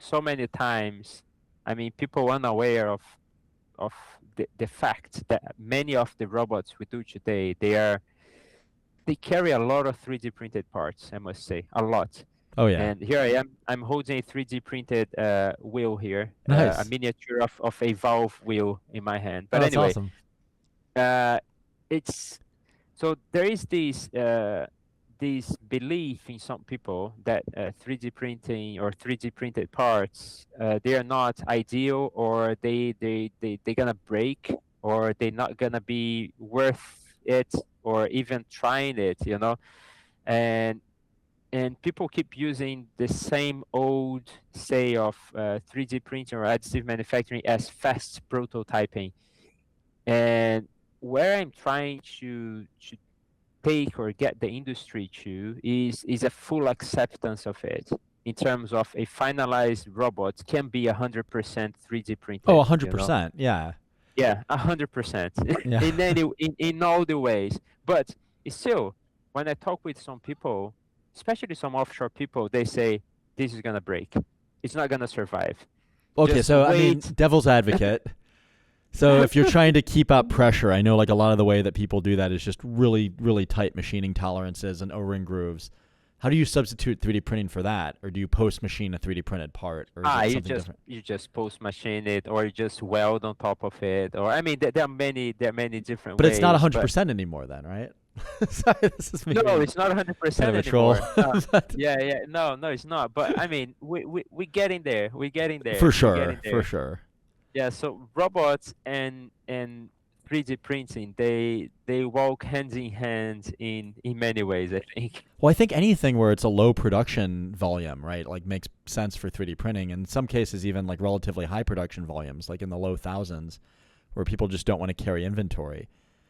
so many times, I mean, people are unaware of the fact that many of the robots we do today, they carry a lot of 3D printed parts, I must say, a lot. Oh yeah. And here I am, I'm holding a 3D printed wheel here, a Nice. miniature of a valve wheel in my hand. Oh, But that's anyway, awesome. uh, it's so there is this belief in some people that 3D printing or 3D printed parts they are not ideal, or they're gonna break, or they're not gonna be worth it, or even trying it, and people keep using the same old say of 3D printing or additive manufacturing as fast prototyping. And where I'm trying to take or get the industry to is a full acceptance of it, in terms of a finalized robot can be 100% 3D Oh, printed, 100%. Yeah. Yeah, 100% Yeah. in all the ways. But it's still, when I talk with some people, especially some offshore people, they say this is gonna break. It's not gonna survive. Okay, Just so I mean, wait. devil's advocate. So if you're trying to keep up pressure, I know like a lot of the way that people do that is just really, really tight machining tolerances and O-ring grooves. How do you substitute 3D printing for that? Or do you post-machine a 3D printed part? Or is it You something just different? you just post machine it, or you just weld on top of it, or I mean there are many different But it's not ways. But 100% anymore then, right? Sorry, this is no, maybe it's not kind of 100% a troll. anymore. But Yeah, no, it's not. But I mean, we getting there. We're getting for there. We're sure, getting for there. sure. Yeah. So robots and 3D printing, they walk hands in hand in many ways, I think. Well, I think anything where it's a low production volume, right, like makes sense for 3D printing. In some cases, even like relatively high production volumes, like in the low thousands, where people just don't want to carry inventory.